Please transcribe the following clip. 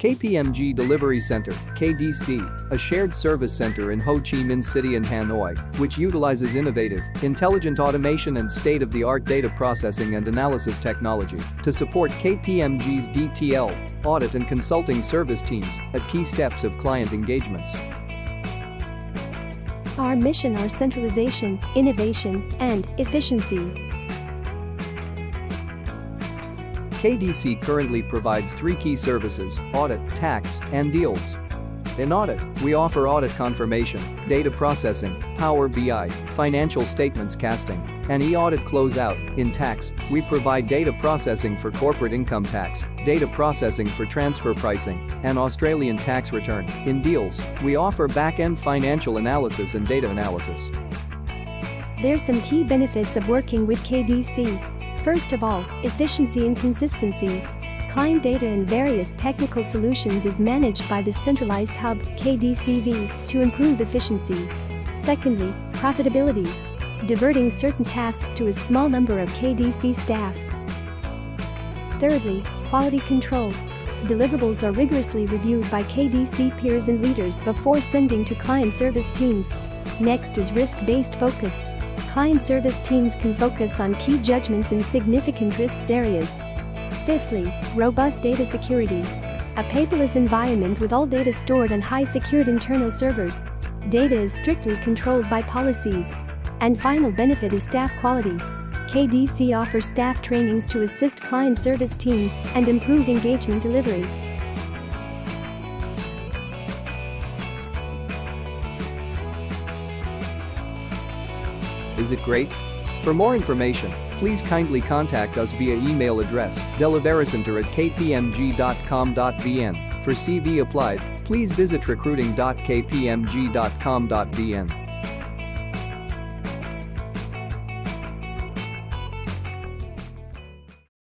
KPMG Delivery Center, KDC, a shared service center in Ho Chi Minh City and Hanoi, which utilizes innovative, intelligent automation and state-of-the-art data processing and analysis technology to support KPMG's DTL, audit and consulting service teams at key steps of client engagements. Our mission are centralization, innovation, and efficiency. KDC currently provides 3 key services: audit, tax, and deals. In audit, we offer audit confirmation, data processing, Power BI, financial statements casting, and e-audit closeout. In tax, we provide data processing for corporate income tax, data processing for transfer pricing, and Australian tax return. In deals, we offer back-end financial analysis and data analysis. There's some key benefits of working with KDC. First of all, efficiency and consistency. Client data and various technical solutions is managed by the centralized hub, KDCV, to improve efficiency. Secondly, profitability. Diverting certain tasks to a small number of KDC staff. Thirdly, quality control. Deliverables are rigorously reviewed by KDC peers and leaders before sending to client service teams. Next is risk-based focus. Client service teams can focus on key judgments in significant risks areas. Fifthly, robust data security. A paperless environment with all data stored on high-secured internal servers. Data is strictly controlled by policies. And final benefit is staff quality. KDC offers staff trainings to assist client service teams and improve engagement delivery. Is it great? For more information, please kindly contact us via email address deliverycenter@kpmg.com.vn. For CV applied, please visit recruiting.kpmg.com.vn.